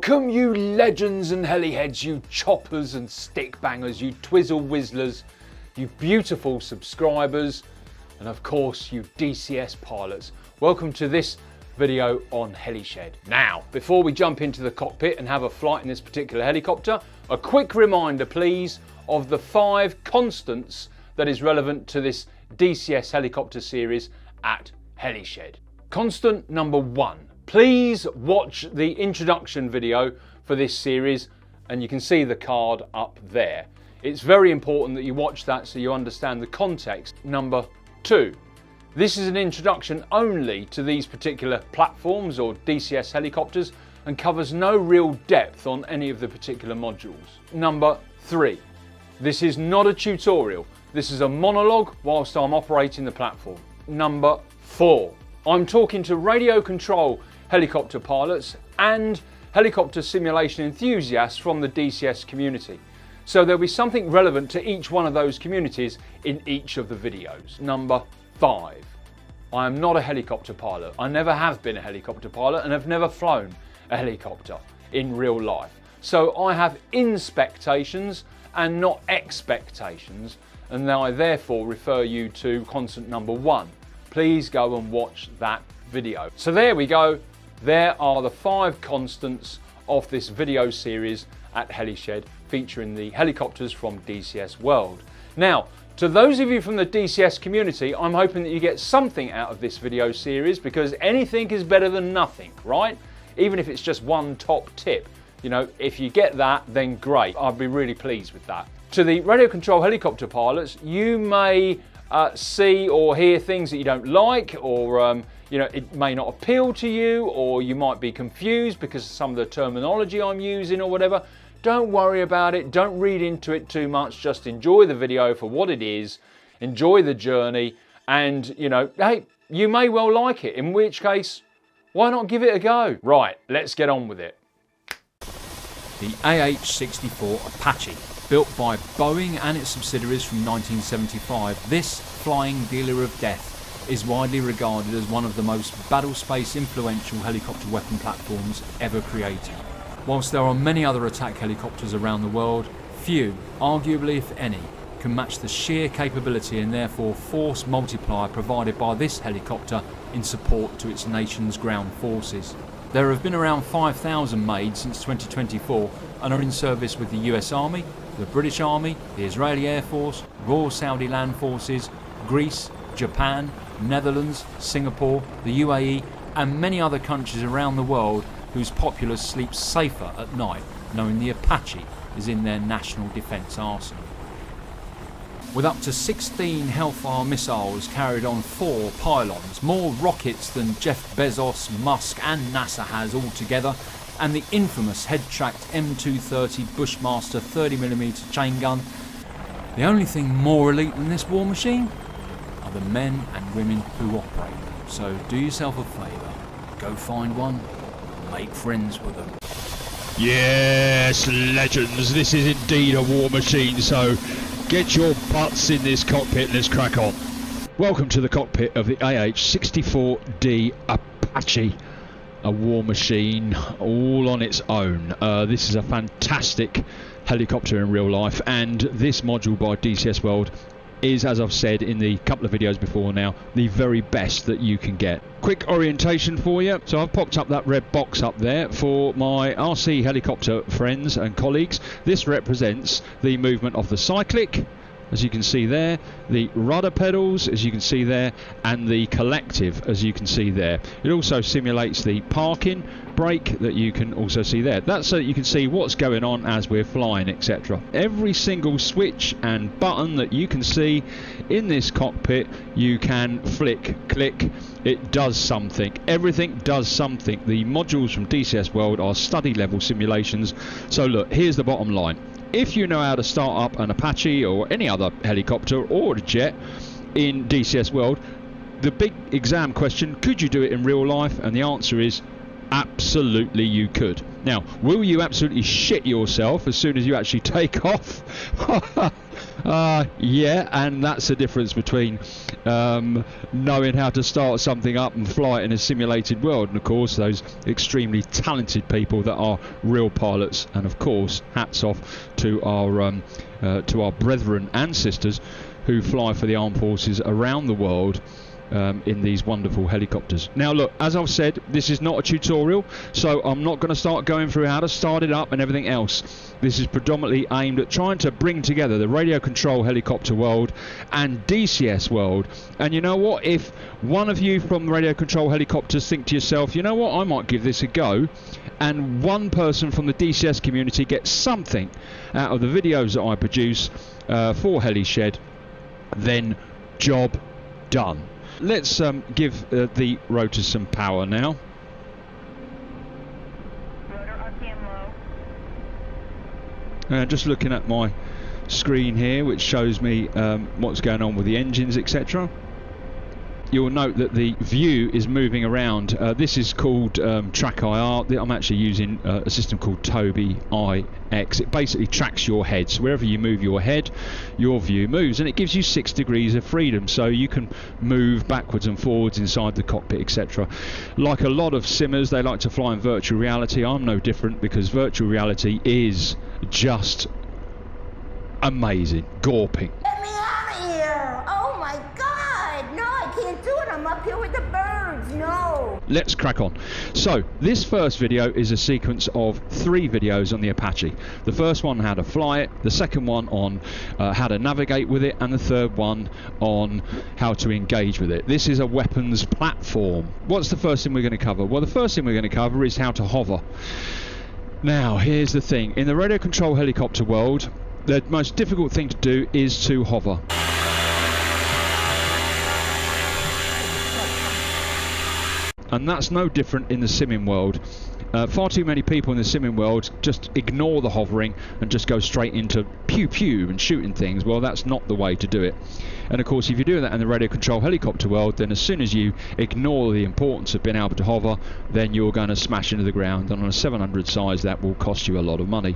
Welcome you legends and heli-heads, you choppers and stick bangers, you twizzle whizzlers, you beautiful subscribers, and of course you DCS pilots. Welcome to this video on Heli-Shed. Now, before we jump into the cockpit and have a flight in this particular helicopter, a quick reminder please of the 5 constants that is relevant to this DCS helicopter series at Heli-Shed. Constant number 1. Please watch the introduction video for this series and you can see the card up there. It's very important that you watch that so you understand the context. Number 2. This is an introduction only to these particular platforms or DCS helicopters and covers no real depth on any of the particular modules. Number 3. This is not a tutorial. This is a monologue whilst I'm operating the platform. Number 4. I'm talking to radio control helicopter pilots and helicopter simulation enthusiasts from the DCS community. So there'll be something relevant to each one of those communities in each of the videos. Number 5. I am not a helicopter pilot. I never have been a helicopter pilot and have never flown a helicopter in real life. So I have inspectations and not expectations, and I therefore refer you to constant number 1. Please go and watch that video. So there we go. There are the 5 constants of this video series at Heli-Shed featuring the helicopters from DCS World. Now, to those of you from the DCS community, I'm hoping that you get something out of this video series because anything is better than nothing, right? Even if it's just one top tip. You know, if you get that, then great. I'd be really pleased with that. To the radio control helicopter pilots, you may see or hear things that you don't like, or you know, it may not appeal to you, or you might be confused because of some of the terminology I'm using or whatever. Don't worry about it. Don't read into it too much. Just enjoy the video for what it is. Enjoy the journey, and you know, hey, you may well like it, in which case, why not give it a go? Right, let's get on with it. The AH-64 Apache, built by Boeing and its subsidiaries from 1975, this flying dealer of death is widely regarded as one of the most battlespace influential helicopter weapon platforms ever created. Whilst there are many other attack helicopters around the world, few, arguably if any, can match the sheer capability and therefore force multiplier provided by this helicopter in support to its nation's ground forces. There have been around 5,000 made since 2024 and are in service with the US Army, the British Army, the Israeli Air Force, Royal Saudi Land Forces, Greece, Japan, Netherlands, Singapore, the UAE and many other countries around the world whose populace sleeps safer at night knowing the Apache is in their national defence arsenal. With up to 16 Hellfire missiles carried on 4 pylons, more rockets than Jeff Bezos, Musk and NASA has altogether, and the infamous head-tracked M230 Bushmaster 30mm chain gun, the only thing more elite than this war machine are the men and women who operate them. So do yourself a favour, go find one, make friends with them. Yes, legends, this is indeed a war machine, so get your butts in this cockpit and let's crack on. Welcome to the cockpit of the AH-64D Apache, a war machine all on its own. This is a fantastic helicopter in real life, and this module by DCS World is, as I've said in the couple of videos before now, the very best that you can get. Quick orientation for you. So I've popped up that red box up there for my RC helicopter friends and colleagues. This represents the movement of the cyclic, as you can see there, the rudder pedals, as you can see there, and the collective, as you can see there. It also simulates the parking brake that you can also see there. That's so that you can see what's going on as we're flying, etc. Every single switch and button that you can see in this cockpit, you can flick, click, it does something. Everything does something. The modules from DCS World are study level simulations. So look, here's the bottom line. If you know how to start up an Apache or any other helicopter or a jet in DCS World, the big exam question, could you do it in real life? And the answer is absolutely you could. Now, will you absolutely shit yourself as soon as you actually take off? Yeah, and that's the difference between knowing how to start something up and fly it in a simulated world, and of course those extremely talented people that are real pilots. And of course, hats off to our brethren and sisters who fly for the armed forces around the world in these wonderful helicopters. Now look, as I've said, this is not a tutorial, so I'm not going to start going through how to start it up and everything else. This is predominantly aimed at trying to bring together the radio control helicopter world and DCS world. And you know what, if one of you from the radio control helicopters think to yourself, you know what, I might give this a go, and one person from the DCS community gets something out of the videos that I produce for Heli-Shed, then job done. Let's give the rotors some power now. Rotor RPM low. Just looking at my screen here, which shows me what's going on with the engines, etc. You'll note that the view is moving around. This is called Track IR. I'm actually using a system called Toby IX. It basically tracks your head. So wherever you move your head, your view moves, and it gives you 6 degrees of freedom. So you can move backwards and forwards inside the cockpit, etc. Like a lot of simmers, they like to fly in virtual reality. I'm no different, because virtual reality is just amazing, gawping. Get me out of here! Oh my God! No, I can't do it. I'm up here with the birds. No. Let's crack on. So this first video is a sequence of 3 videos on the Apache. The first one how to fly it, the second one on how to navigate with it, and the third one on how to engage with it. This is a weapons platform. What's the first thing we're going to cover? Well, the first thing we're going to cover is how to hover. Now here's the thing, in the radio control helicopter world, the most difficult thing to do is to hover. And that's no different in the simming world. Far too many people in the simming world just ignore the hovering and just go straight into pew pew and shooting things. Well, that's not the way to do it. And of course, if you do that in the radio control helicopter world, then as soon as you ignore the importance of being able to hover, then you're going to smash into the ground. And on a 700 size, that will cost you a lot of money.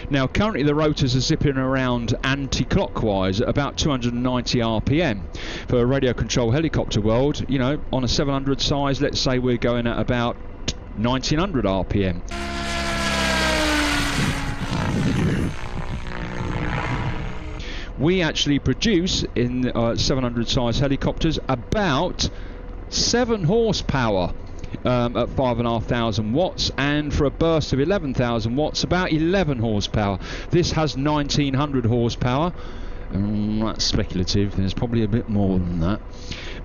Now currently the rotors are zipping around anti-clockwise at about 290 RPM. For a radio control helicopter world, you know, on a 700 size, let's say we're going at about 1900 RPM. We actually produce in 700 size helicopters about 7 horsepower. At 5,500 watts, and for a burst of 11,000 watts, about 11 horsepower. This has 1900 horsepower. That's speculative, there's probably a bit more than that,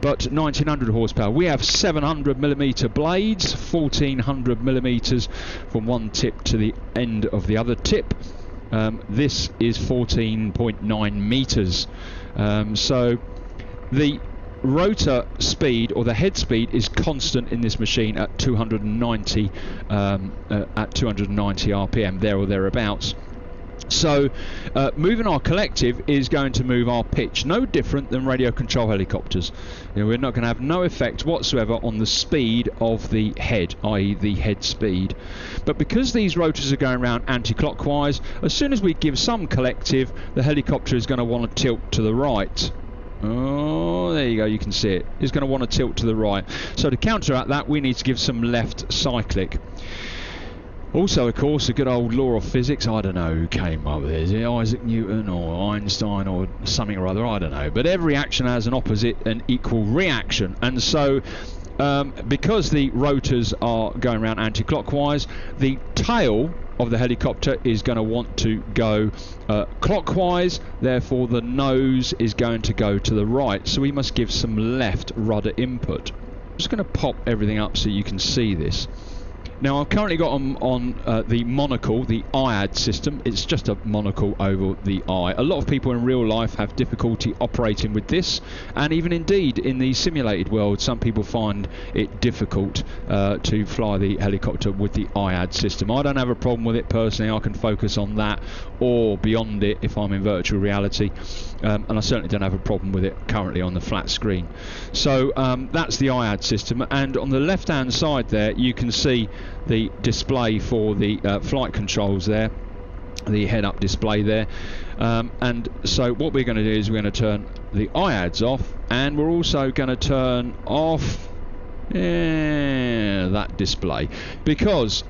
but 1900 horsepower. We have 700mm blades, 1400 millimeters from one tip to the end of the other tip. This is 14.9 meters. So the rotor speed, or the head speed, is constant in this machine at 290 RPM, there or thereabouts. So moving our collective is going to move our pitch, no different than radio control helicopters. You know, we're not going to have no effect whatsoever on the speed of the head, i.e. the head speed. But because these rotors are going around anti-clockwise, as soon as we give some collective, the helicopter is going to want to tilt to the right. Oh, there you go, you can see it. It's going to want to tilt to the right. So to counteract that, we need to give some left cyclic. Also, of course, a good old law of physics, I don't know who came up with it. Is it Isaac Newton or Einstein or something or other? I don't know. But every action has an opposite and equal reaction. And so, because the rotors are going around anti-clockwise, the tail of the helicopter is going to want to go clockwise, therefore the nose is going to go to the right, so we must give some left rudder input. I'm just going to pop everything up so you can see this. Now I've currently got on the monocle, the IAD system. It's just a monocle over the eye. A lot of people in real life have difficulty operating with this, and even indeed in the simulated world some people find it difficult to fly the helicopter with the IAD system. I don't have a problem with it personally. I can focus on that or beyond it if I'm in virtual reality, and I certainly don't have a problem with it currently on the flat screen. So that's the IAD system, and on the left hand side there you can see the display for the flight controls there, the head-up display there, and so what we're going to do is we're going to turn the IADs off, and we're also going to turn off that display, because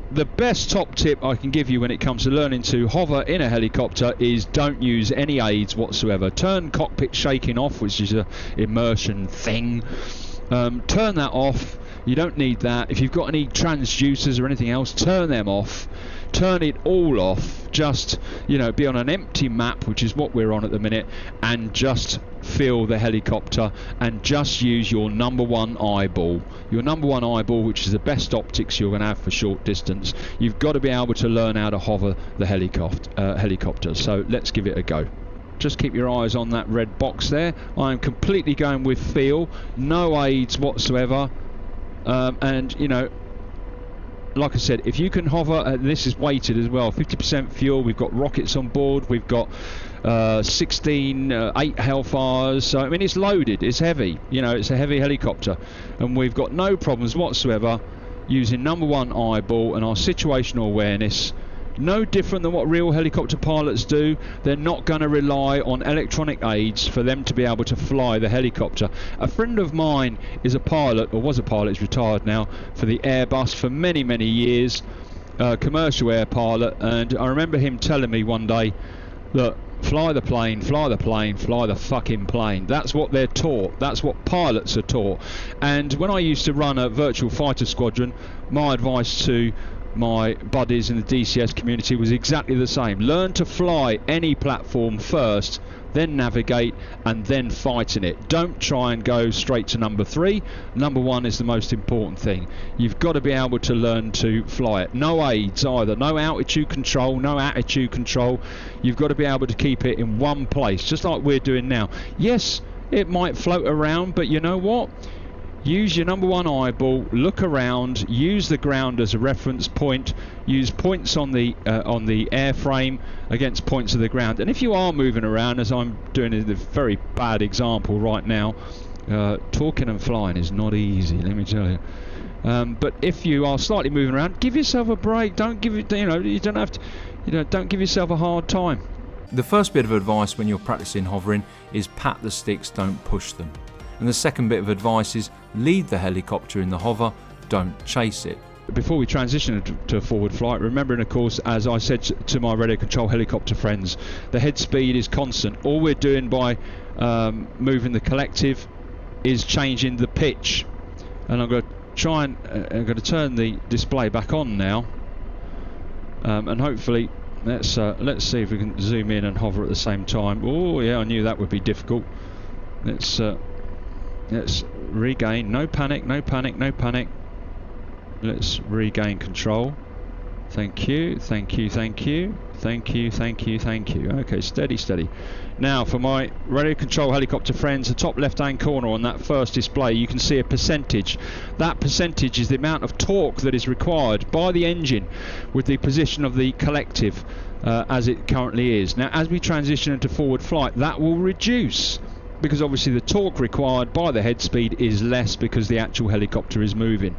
the best top tip I can give you when it comes to learning to hover in a helicopter is don't use any aids whatsoever. Turn cockpit shaking off, which is a immersion thing. Turn that off. You don't need that. If you've got any transducers or anything else, turn them off. Turn it all off. Just, you know, be on an empty map, which is what we're on at the minute, and just feel the helicopter, and just use your number one eyeball. Your number one eyeball, which is the best optics you're going to have for short distance. You've got to be able to learn how to hover the helicopter. So let's give it a go. Just keep your eyes on that red box there. I'm completely going with feel, no aids whatsoever, and you know, like I said, if you can hover, this is weighted as well, 50% fuel, we've got rockets on board, we've got 16 8 Hellfires, so I mean it's loaded, it's heavy, you know, it's a heavy helicopter, and we've got no problems whatsoever using number one eyeball and our situational awareness. No different than what real helicopter pilots do. They're not going to rely on electronic aids for them to be able to fly the helicopter. A friend of mine is a pilot, or was a pilot, he's retired now, for the Airbus for many, many years, commercial air pilot, and I remember him telling me one day, look, fly the plane, fly the plane, fly the fucking plane. That's what they're taught. That's what pilots are taught. And when I used to run a virtual fighter squadron, my advice to my buddies in the DCS community was exactly the same. Learn to fly any platform first, then navigate, and then fight in it. Don't try and go straight to number 3. Number 1 is the most important thing. You've got to be able to learn to fly it. No aids either, no altitude control, no attitude control. You've got to be able to keep it in one place, just like we're doing now. Yes, it might float around, but you know what? Use your number one eyeball, look around, use the ground as a reference point, use points on the airframe against points of the ground. And if you are moving around, as I'm doing in a very bad example right now, talking and flying is not easy, let me tell you. But if you are slightly moving around, give yourself a break. Don't give it, you don't have to, don't give yourself a hard time. The first bit of advice when you're practicing hovering is pat the sticks, don't push them. And the second bit of advice is lead the helicopter in the hover, don't chase it. Before we transition to forward flight, remembering of course, as I said to my radio control helicopter friends, the head speed is constant. All we're doing by moving the collective is changing the pitch. And I'm going to try and I'm going to turn the display back on now, and hopefully let's see if we can zoom in and hover at the same time. Oh yeah, I knew that would be difficult. Let's regain. No panic, no panic, no panic. Let's regain control. Thank you, thank you, thank you, thank you, thank you, thank you. Okay, steady, steady. Now for my radio control helicopter friends, the top left hand corner on that first display, you can see a percentage. That percentage is the amount of torque that is required by the engine with the position of the collective as it currently is. Now as we transition into forward flight, that will reduce, because obviously the torque required by the head speed is less because the actual helicopter is moving.